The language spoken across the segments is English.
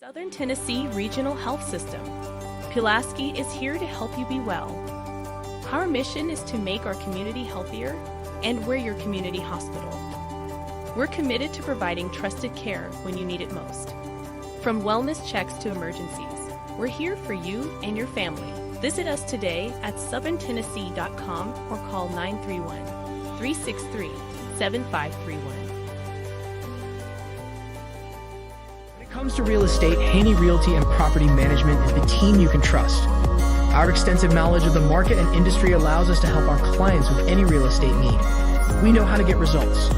Southern Tennessee Regional Health System. Pulaski is here to help you be well. Our mission is to make our community healthier, and we're your community hospital. We're committed to providing trusted care when you need it most. From wellness checks to emergencies, we're here for you and your family. Visit us today at southerntennessee.com or call 931-363-7531. When it comes to real estate, Haney Realty and Property Management is the team you can trust. Our extensive knowledge of the market and industry allows us to help our clients with any real estate need. We know how to get results.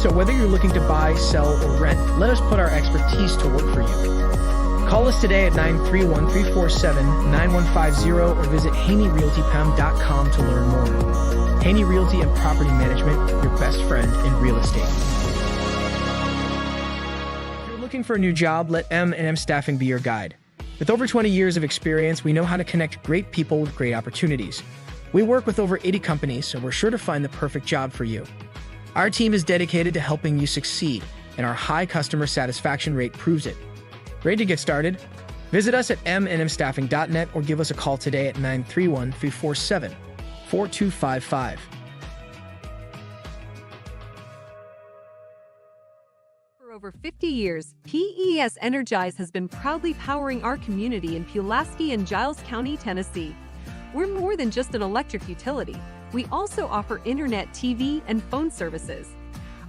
So whether you're looking to buy, sell, or rent, let us put our expertise to work for you. Call us today at 931-347-9150 or visit HaneyRealtyPM.com to learn more. Haney Realty and Property Management, your best friend in real estate. If you're looking for a new job, let M&M Staffing be your guide. With over 20 years of experience, we know how to connect great people with great opportunities. We work with over 80 companies, so we're sure to find the perfect job for you. Our team is dedicated to helping you succeed, and our high customer satisfaction rate proves it. Ready to get started? Visit us at mnmstaffing.net or give us a call today at 931-347-4255. For over 50 years, PES Energize has been proudly powering our community in Pulaski and Giles County, Tennessee. We're more than just an electric utility. We also offer internet, TV, and phone services.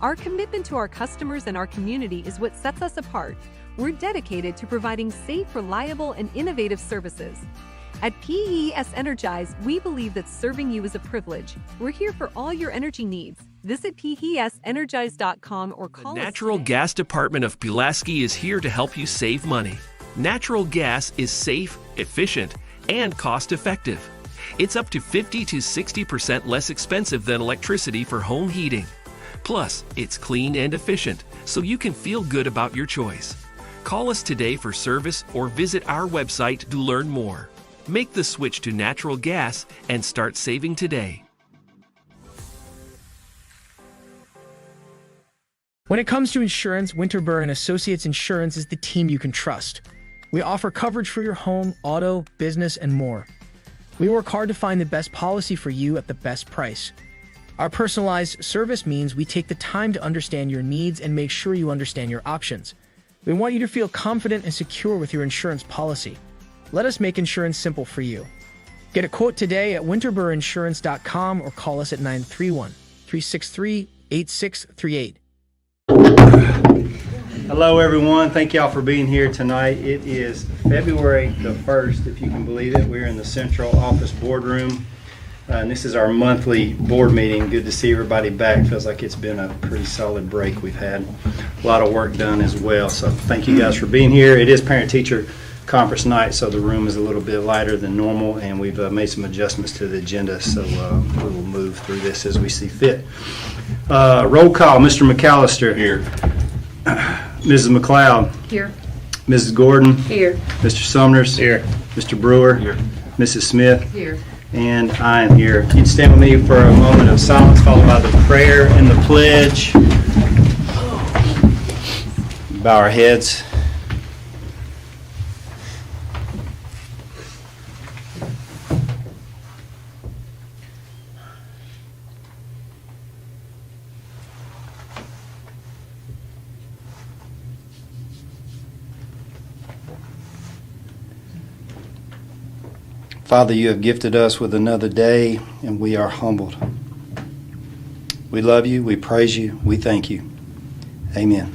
Our commitment to our customers and our community is what sets us apart. We're dedicated to providing safe, reliable, and innovative services. At PES Energize, we believe that serving you is a privilege. We're here for all your energy needs. Visit PESEnergize.com or call us. The Natural Gas Department of Pulaski is here to help you save money. Natural gas is safe, efficient, and cost-effective. It's up to 50 to 60% less expensive than electricity for home heating. Plus, it's clean and efficient, so you can feel good about your choice. Call us today for service or visit our website to learn more. Make the switch to natural gas and start saving today. When it comes to insurance, Winterburn & Associates Insurance is the team you can trust. We offer coverage for your home, auto, business, and more. We work hard to find the best policy for you at the best price. Our personalized service means we take the time to understand your needs and make sure you understand your options. We want you to feel confident and secure with your insurance policy. Let us make insurance simple for you. Get a quote today at winterburinsurance.com or call us at 931-363-8638. Hello everyone, thank y'all for being here tonight. It is February the 1st, if you can believe it. We're in the Central Office Boardroom, and this is our monthly board meeting. Good to see everybody back. Feels like it's been a pretty solid break. We've had a lot of work done as well, so thank you guys for being here. It is parent-teacher conference night, so the room is a little bit lighter than normal, and we've made some adjustments to the agenda, so we will move through this as we see fit. Roll call. Mr. McAllister. Here. Mrs. McLeod. Here. Mrs. Gordon. Here. Mr. Sumners. Here. Mr. Brewer. Here. Mrs. Smith. Here. And I am here. You can stand with me for a moment of silence, followed by the prayer and the pledge. Bow our heads. Father, you have gifted us with another day, and we are humbled. We love you, we praise you, we thank you. Amen.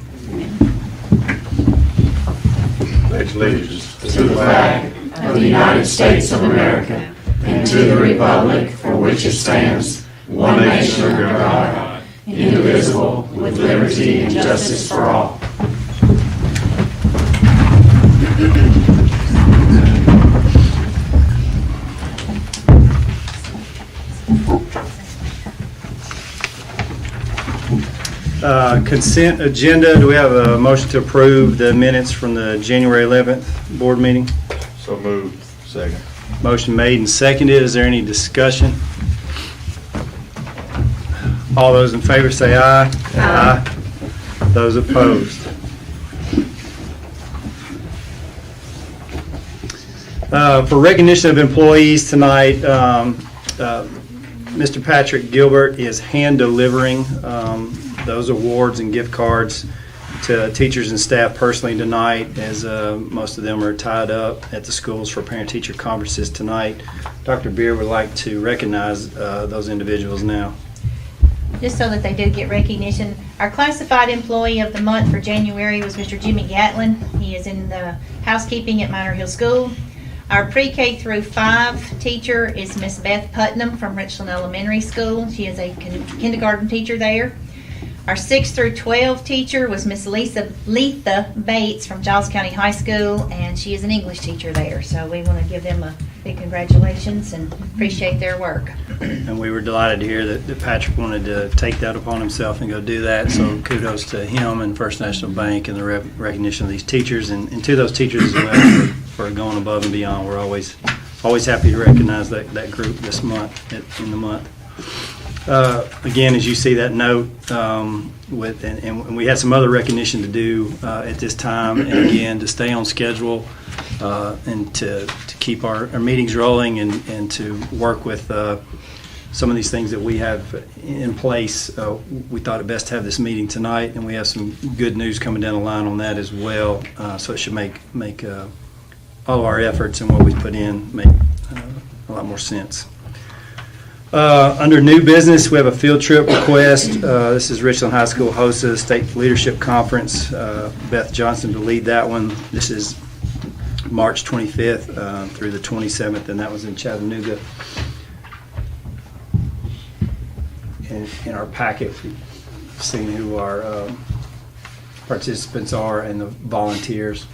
Pledge allegiance to the flag of the United States of America and to the republic for which it stands, one nation under God, indivisible, with liberty and justice for all. Consent agenda. Do we have a motion to approve the minutes from the January 11th board meeting? So moved. Second. Motion made and seconded. Is there any discussion? All those in favor say aye. Aye. Those opposed. For recognition of employees tonight, Mr. Patrick Gilbert is hand delivering those awards and gift cards to teachers and staff personally tonight, as most of them are tied up at the schools for parent-teacher conferences tonight. Dr. Beard would like to recognize those individuals now. Just so that they do get recognition. Our classified employee of the month for January was Mr. Jimmy Gatlin. He is in the housekeeping at Minor Hill School. Our pre-K through 5 teacher is Miss Beth Putnam from Richland Elementary School. She is a kindergarten teacher there. Our 6 through 12 teacher was Miss Letha Bates from Giles County High School, and she is an English teacher there. So we want to give them a big congratulations and appreciate their work. And we were delighted to hear that Patrick wanted to take that upon himself and go do that. So kudos to him and First National Bank and the recognition of these teachers, and to those teachers as well for going above and beyond. We're always happy to recognize that group this month, in the month. Again, as you see that note, and we had some other recognition to do at this time, and again, to stay on schedule and to keep our meetings rolling and to work with some of these things that we have in place. We thought it best to have this meeting tonight, and we have some good news coming down the line on that as well. So it should make all of our efforts and what we put in make a lot more sense. Under new business, we have a field trip request. This is Richland High School hosts a state leadership conference. Beth Johnson to lead that one. This is March 25th through the 27th, and that was in Chattanooga. In our packet, we've seen who our participants are and the volunteers.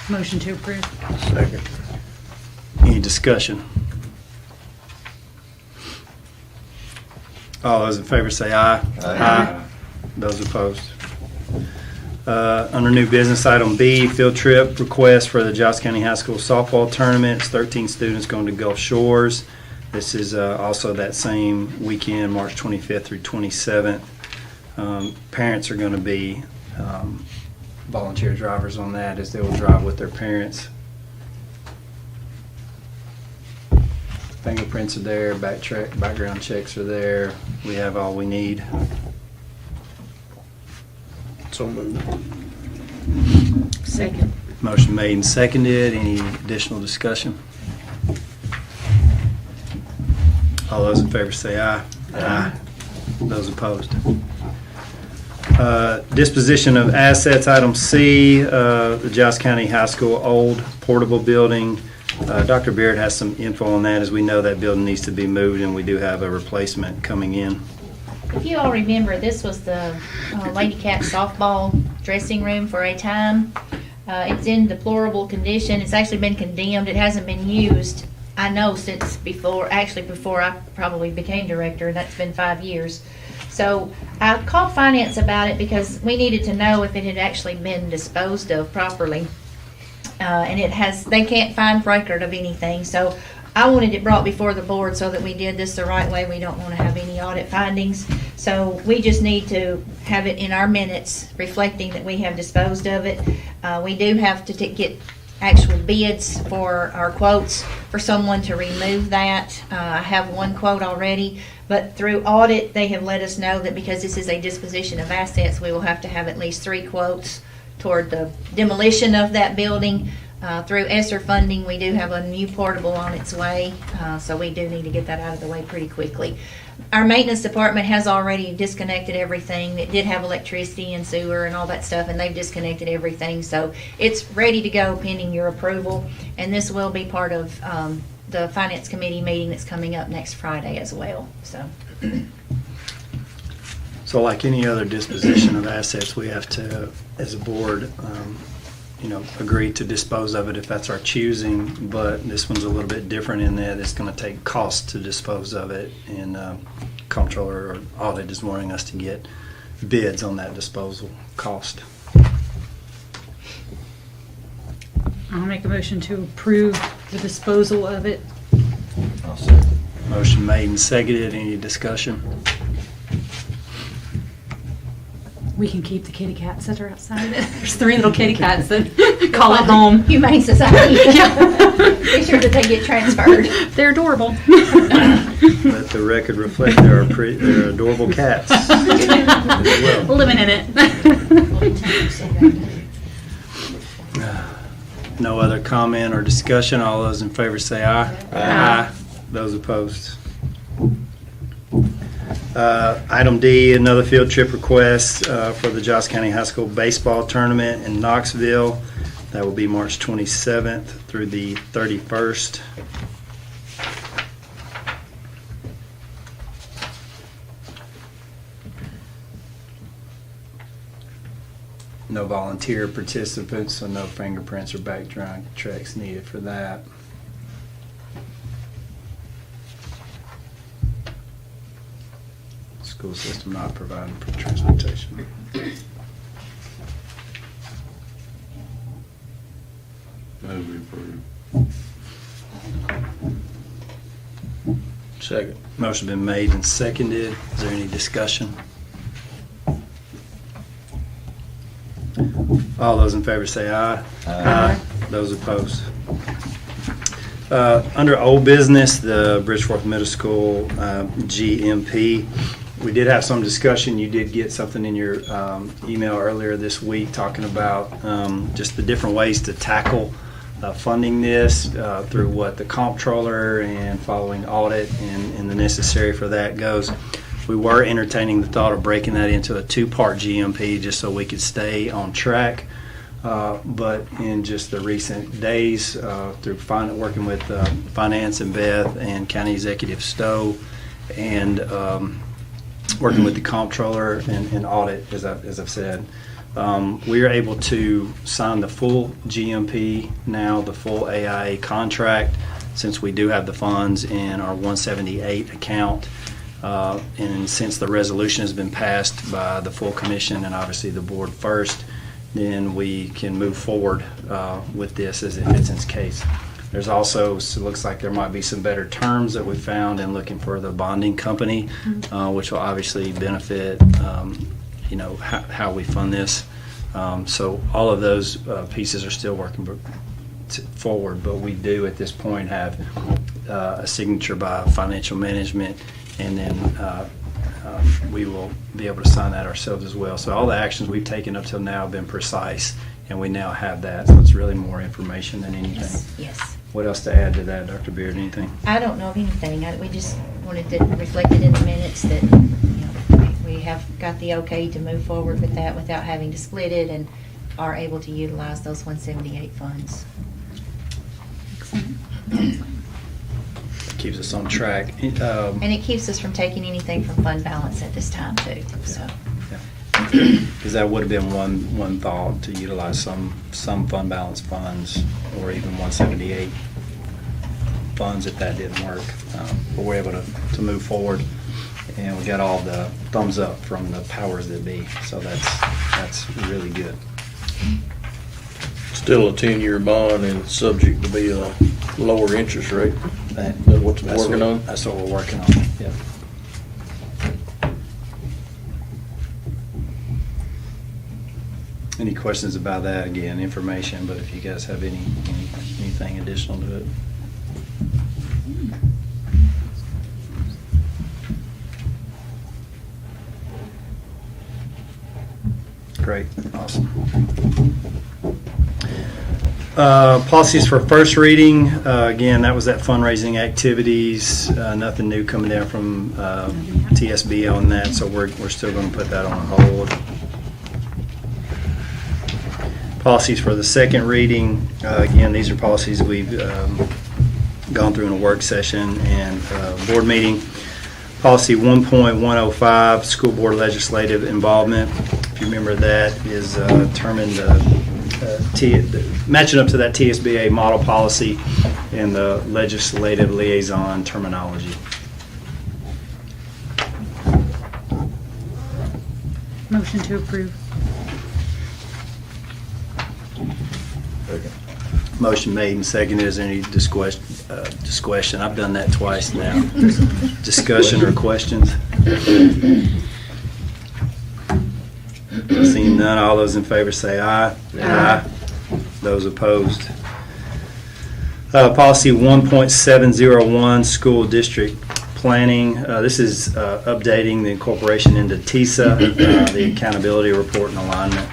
Motion to approve. Second. Any discussion? All those in favor say aye. Aye. Those opposed. Under new business, item B, field trip request for the Giles County High School softball tournament. It's 13 students going to Gulf Shores. This is also that same weekend, March 25th through 27th. Parents are going to be volunteer drivers on that, as they will drive with their parents. Fingerprints are there, background checks are there. We have all we need. So moved. Second. Motion made and seconded. Any additional discussion? All those in favor say aye. Aye. Those opposed. Disposition of assets, item C, the Giles County High School old portable building. Dr. Beard has some info on that, as we know that building needs to be moved, and we do have a replacement coming in. If you all remember, this was the Lady Cat softball dressing room for a time. It's in deplorable condition. It's actually been condemned. It hasn't been used, I know, since before I probably became director, and that's been 5 years. So I called finance about it because we needed to know if it had actually been disposed of properly. And they can't find record of anything. So I wanted it brought before the board so that we did this the right way. We don't want to have any audit findings. So we just need to have it in our minutes reflecting that we have disposed of it. We do have to get actual bids for our quotes for someone to remove that. I have one quote already, but through audit, they have let us know that because this is a disposition of assets, we will have to have at least 3 quotes toward the demolition of that building. Through ESSER funding, we do have a new portable on its way, so we do need to get that out of the way pretty quickly. Our maintenance department has already disconnected everything. It did have electricity and sewer and all that stuff, and they've disconnected everything, so it's ready to go pending your approval, and this will be part of the Finance Committee meeting that's coming up next Friday as well. So like any other disposition of assets, we have to, as a board, agree to dispose of it if that's our choosing, but this one's a little bit different in that it's going to take cost to dispose of it, and comptroller or audit is wanting us to get bids on that disposal cost. I'll make a motion to approve the disposal of it. I'll second. Motion made and seconded. Any discussion? We can keep the kitty cats that are outside. There's 3 little kitty cats that call it home. Humane Society. Be sure that they get transferred. They're adorable. Let the record reflect they're adorable cats. Well, Living in it. no other comment or discussion. All those in favor say aye. Aye. Those opposed. Item D, another field trip request for the Giles County High School Baseball Tournament in Knoxville. That will be March 27th through the 31st. No volunteer participants, so no fingerprints or background checks needed for that. School system not providing for transportation. Move we approve. Second. Motion been made and seconded. Is there any discussion? All those in favor say aye. Aye. Those opposed. Under old business, the Bridgeforth Middle School GMP, we did have some discussion. You did get something in your email earlier this week talking about just the different ways to tackle funding this through what the comptroller and following audit and the necessary for that goes. We were entertaining the thought of breaking that into a 2-part GMP just so we could stay on track. But in just the recent days, through working with Finance and Beth and County Executive Stowe and working with the comptroller and audit, as I've said, we are able to sign the full GMP now, the full AIA contract, since we do have the funds in our 178 account. And since the resolution has been passed by the full commission and obviously the board first, then we can move forward with this as it fits its case. There's also, so it looks like there might be some better terms that we found in looking for the bonding company, which will obviously benefit, how we fund this. So all of those pieces are still working forward, but we do at this point have a signature by financial management, and then we will be able to sign that ourselves as well. So all the actions we've taken up till now have been precise, and we now have that. So it's really more information than anything. Yes. What else to add to that, Dr. Beard? Anything? I don't know of anything. We just wanted to reflect it in the minutes that we have got the okay to move forward with that without having to split it and are able to utilize those 178 funds. Excellent. Keeps us on track. And it keeps us from taking anything from fund balance at this time too, so. Because that would have been one thought, to utilize some fund balance funds or even 178 funds if that didn't work. But we're able to move forward, and we got all the thumbs up from the powers that be. So that's really good. Still a 10-year bond and subject to be a lower interest rate. That's what we're working on? That's what we're working on, yeah. Any questions about that? Again, information, but if you guys have anything additional to it. Great, awesome. Policies for first reading. Again, that was that fundraising activities. Nothing new coming down from TSB on that, so we're still going to put that on hold. Policies for the second reading. Again, these are policies we've gone through in a work session and board meeting. Policy 1.105, school board legislative involvement. If you remember, that is determined matching up to that TSBA model policy and the legislative liaison terminology. Motion to approve. Motion made and seconded. Is there any discussion? I've done that twice now. Discussion or questions? none, all those in favor say aye. Aye. Those opposed. Policy 1.701, school district planning. This is updating the incorporation into TISA, the accountability report and alignment.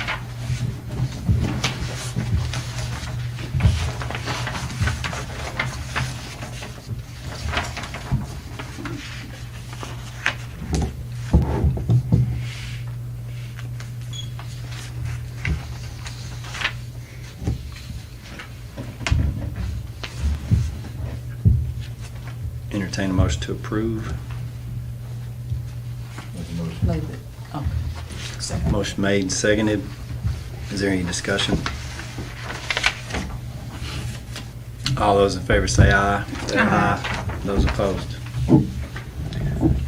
Entertain a motion to approve. Motion made and seconded. Is there any discussion? All those in favor say aye. Aye. Those opposed.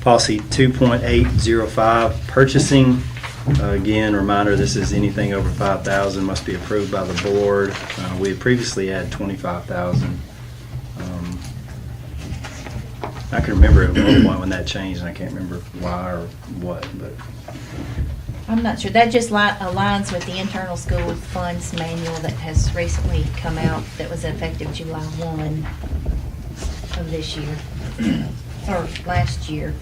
Policy 2.805, purchasing. Again, reminder, this is anything over 5,000 must be approved by the board. We had previously had 25,000. I can remember at one point when that changed, and I can't remember why or what, but. I'm not sure. That just aligns with the internal school funds manual that has recently come out that was effective July 1 of this year, or last year.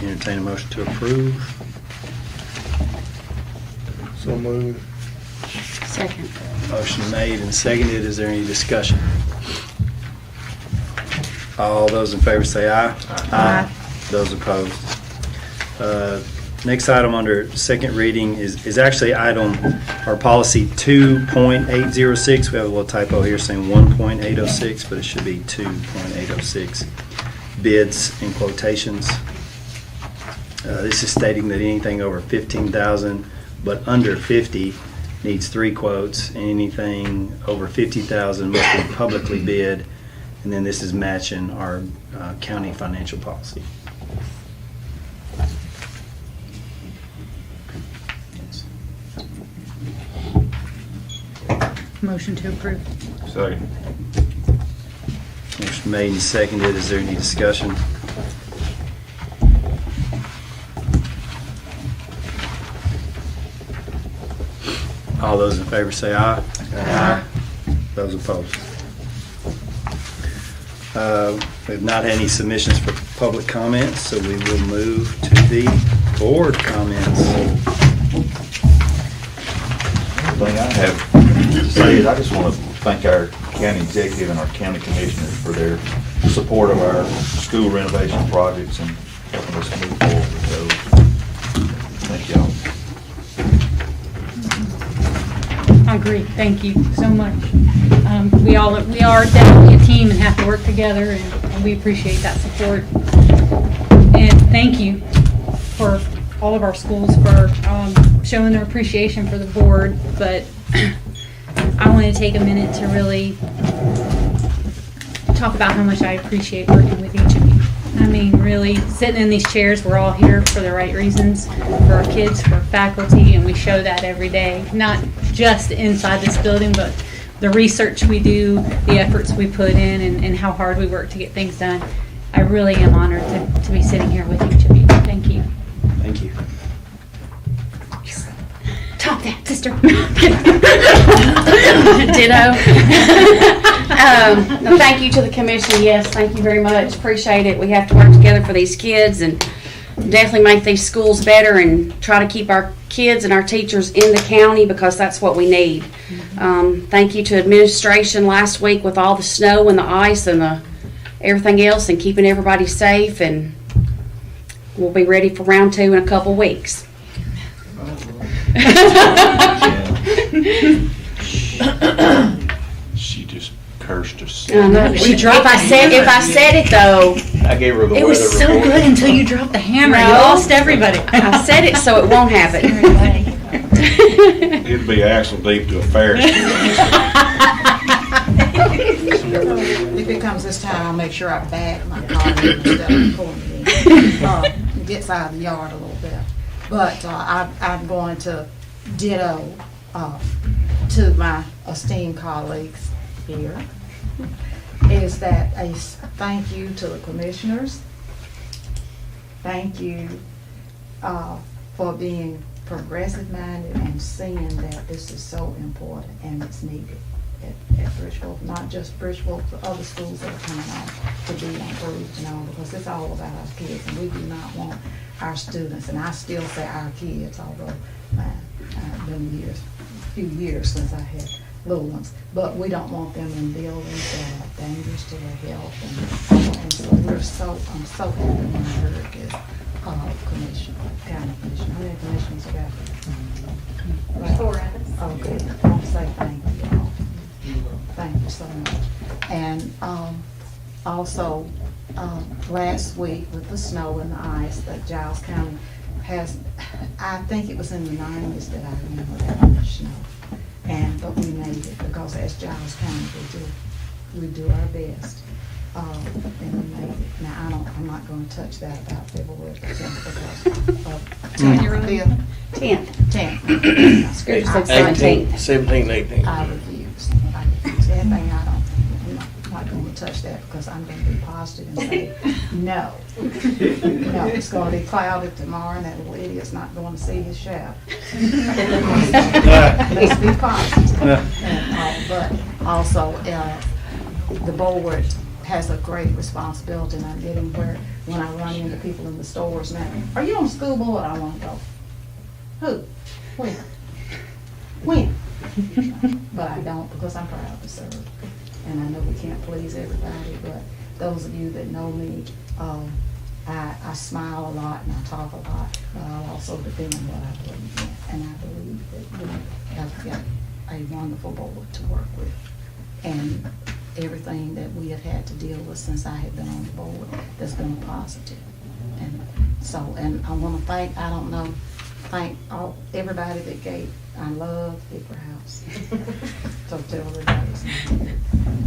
Entertain a motion to approve. So moved. Second. Motion made and seconded. Is there any discussion? All those in favor say aye. Aye. Those opposed. Next item under second reading is actually item, or policy 2.806. We have a little typo here saying 1.806, but it should be 2.806. Bids and quotations. This is stating that anything over 15,000 but under 50 needs 3 quotes, and anything over 50,000 must be publicly bid, and then this is matching our county financial policy. Motion to approve. Second. Motion made and seconded. Is there any discussion? All those in favor say aye. Aye. Those opposed. We've not had any submissions for public comments, so we will move to the board comments. The thing I have to say is I just want to thank our county executive and our county commissioners for their support of our school renovation projects and helping us move forward with those. Thank y'all. I agree. Thank you so much. We are definitely a team and have to work together, and we appreciate that support. And thank you for all of our schools for showing their appreciation for the board. But I want to take a minute to really talk about how much I appreciate working with each of you. I mean, really, sitting in these chairs, we're all here for the right reasons, for our kids, for faculty, and we show that every day, not just inside this building, but the research we do, the efforts we put in, and how hard we work to get things done. I really am honored to be sitting here with each of you. Thank you. Thank you. Top that, sister. Ditto. Thank you to the commission. Yes, thank you very much. Appreciate it. We have to work together for these kids and definitely make these schools better and try to keep our kids and our teachers in the county because that's what we need. Thank you to administration last week with all the snow and the ice and the everything else and keeping everybody safe, and we'll be ready for round 2 in a couple weeks. She just cursed us. If I said it though, I gave her the It was so good until you dropped the hammer. You No. lost everybody. I said it so it won't happen. It'd be axle deep to a Ferris. If it comes this time, I'll make sure I back my car instead of pulling it in. It gets out of the yard a little bit. But I'm going to ditto to my esteemed colleagues here is that a thank you to the commissioners. Thank you for being progressive minded and seeing that this is so important and it's needed at Bridgeville, not just Bridgeville, but other schools that are coming on to be improved and all, because it's all about our kids, and we do not want our students, and I still say our kids, although it's been a few years since I had little ones, but we don't want them in buildings that are dangerous to their health, and so I'm so happy when I heard this county commission. How many commissioners are there? Right. 4 of us. Okay, I want to say thank you all. Thank you so much. And also, last week with the snow and the ice that Giles County has, I think it was in the 90s that I remember that much snow. But we made it, because as Giles County, we do our best. And we made it. Now, I'm not going to touch that about February the 10th because 10th. Script said 17th. 17th, 18th. I refuse. That thing, I'm not going to touch that because I'm going to be positive and say, no. No, it's going to be cloudy tomorrow and that little idiot's not going to see his shaft. Let's be positive. But also, the board has a great responsibility, and I'm getting where, when I run into people in the stores now, are you on the school board? I want to go. Who? When? But I don't, because I'm proud to serve. And I know we can't please everybody, but those of you that know me, I smile a lot and I talk a lot, but I'll also defend what I believe in. And I believe that we have got a wonderful board to work with. And everything that we have had to deal with since I have been on the board, that's been a positive. And I want to thank everybody that gave. I love Hickory House. So tell everybody.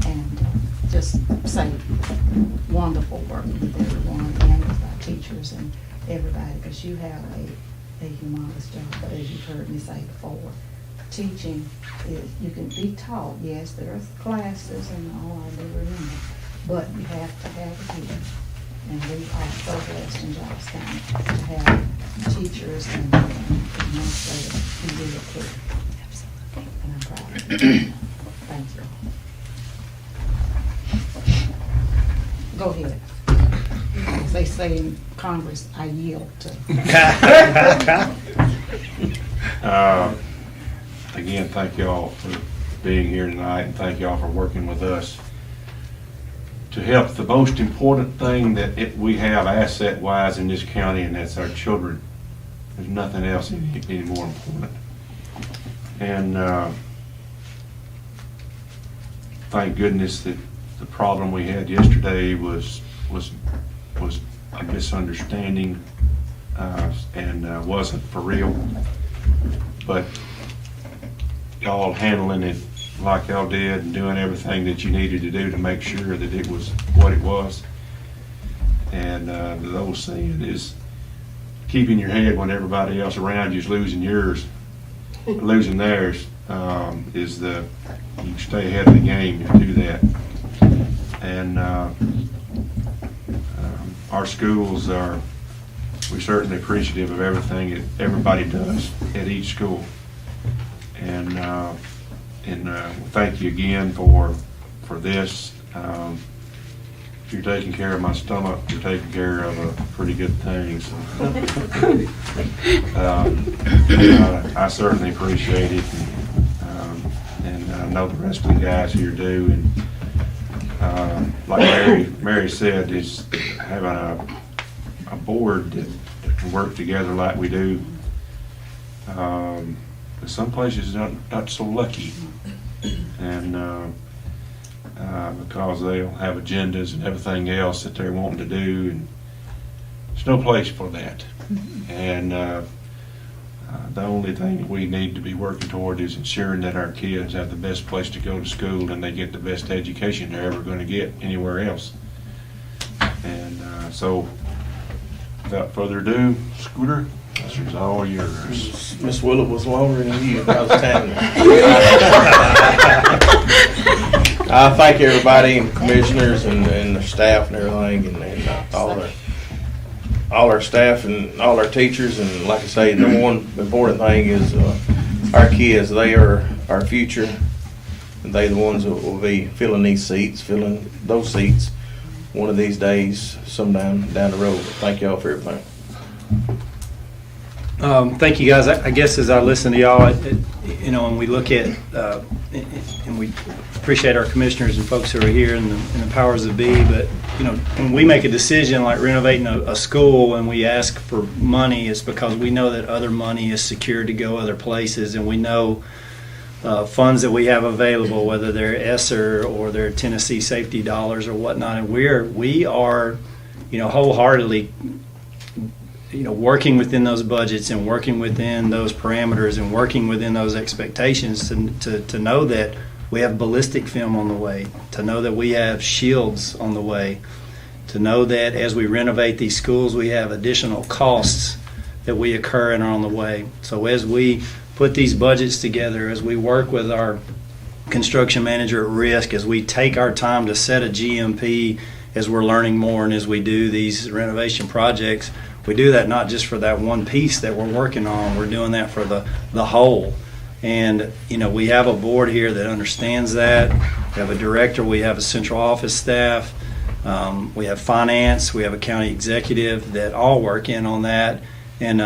And just say wonderful working with everyone and with our teachers and everybody, because you have a humongous job. But as you've heard me say before, teaching is, you can be taught, yes, there are classes and all, I do remember, but you have to have it here. And we are so blessed in Giles County to have teachers and administrators who really care. Absolutely. And I'm proud of them. Thank you. Go ahead. As they say in Congress, I yield to. Again, thank you all for being here tonight, and thank you all for working with us to help the most important thing that we have asset-wise in this county, and that's our children. There's nothing else any more important. And thank goodness that the problem we had yesterday was a misunderstanding and wasn't for real. But y'all handling it like y'all did and doing everything that you needed to do to make sure that it was what it was. And the old saying is keeping your head when everybody else around you is losing theirs, is you stay ahead of the game, you do that. And our schools we're certainly appreciative of everything that everybody does at each school. And thank you again for this. If you're taking care of my stomach, you're taking care of a pretty good thing. So, I certainly appreciate it, and I know the rest of the guys here do. And like Mary said, is having a board that can work together like we do. Some places not so lucky, and because they'll have agendas and everything else that they're wanting to do, and there's no place for that. And the only thing that we need to be working toward is ensuring that our kids have the best place to go to school and they get the best education they're ever going to get anywhere else. And so, without further ado, Scooter. This is all yours. Miss Willett was longer than you. I was telling you. I thank everybody and commissioners and the staff and everything and all our staff and all our teachers. And like I say, the number one important thing is our kids. They are our future. And they're the ones that will be filling those seats one of these days, sometime down the road. Thank y'all for everything. Thank you, guys. I guess as I listen to y'all, and we look at, and we appreciate our commissioners and folks who are here and the powers that be, but, when we make a decision like renovating a school and we ask for money, it's because we know that other money is secured to go other places, and we know funds that we have available, whether they're ESSER or they're Tennessee safety dollars or whatnot, and we are, wholeheartedly working within those budgets and working within those parameters and working within those expectations to know that we have ballistic film on the way, to know that we have shields on the way, to know that as we renovate these schools, we have additional costs that we incur and are on the way. So as we put these budgets together, as we work with our construction manager at risk, as we take our time to set a GMP, as we're learning more and as we do these renovation projects, we do that not just for that one piece that we're working on, we're doing that for the whole. And we have a board here that understands that. We have a director, we have a central office staff, we have finance, we have a county executive that all work in on that. And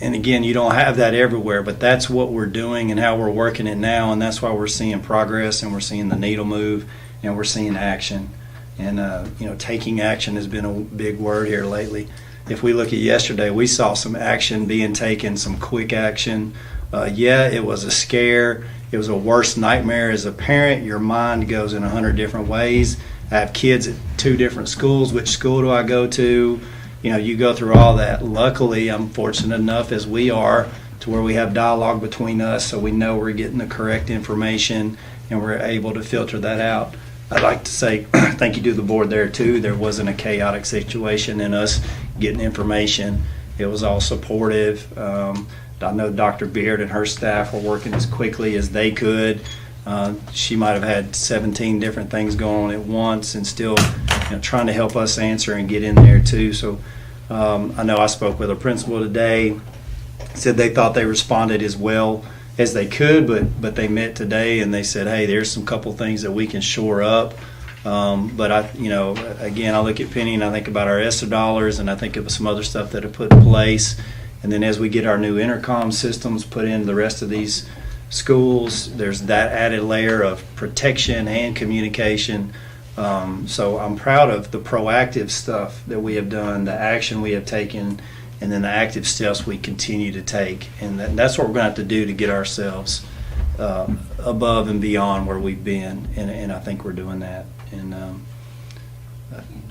again, you don't have that everywhere, but that's what we're doing and how we're working it now, and that's why we're seeing progress and we're seeing the needle move and we're seeing action. And taking action has been a big word here lately. If we look at yesterday, we saw some action being taken, some quick action. It was a scare. It was a worst nightmare. As a parent, your mind goes in 100 different ways. I have kids at 2 different schools. Which school do I go to? You go through all that. Luckily, I'm fortunate enough, as we are, to where we have dialogue between us, so we know we're getting the correct information and we're able to filter that out. I'd like to say thank you to the board there, too. There wasn't a chaotic situation in us getting information. It was all supportive. I know Dr. Beard and her staff were working as quickly as they could. She might have had 17 different things going on at once and still trying to help us answer and get in there, too. So I know I spoke with a principal today, said they thought they responded as well as they could, but they met today and they said, hey, there's some couple things that we can shore up. But again, I look at Penny and I think about our ESSER dollars and I think of some other stuff that are put in place. And then as we get our new intercom systems put in the rest of these schools, there's that added layer of protection and communication. So I'm proud of the proactive stuff that we have done, the action we have taken, and then the active steps we continue to take. And that's what we're going to have to do to get ourselves above and beyond where we've been. And I think we're doing that. And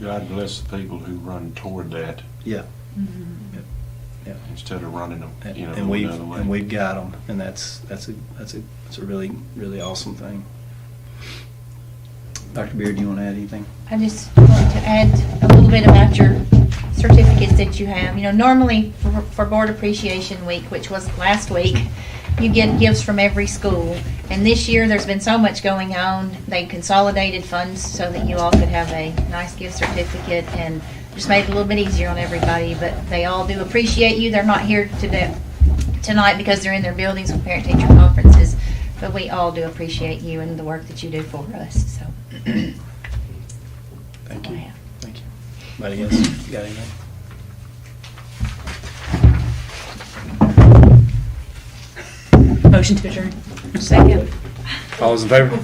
God bless the people who run toward that. Yeah. Mm-hmm. Yeah. Instead of running them, and we've got them, and that's a really, really awesome thing. Dr. Beard, do you want to add anything? I just want to add a little bit about your certificates that you have. Normally for Board Appreciation Week, which was last week, you get gifts from every school. And this year there's been so much going on. They consolidated funds so that you all could have a nice gift certificate and just made it a little bit easier on everybody. But they all do appreciate you. They're not here tonight because they're in their buildings with parent-teacher conferences. But we all do appreciate you and the work that you do for us. So. Thank you. Thank you. Anybody else got anything? Motion to adjourn. Second. All those in favor?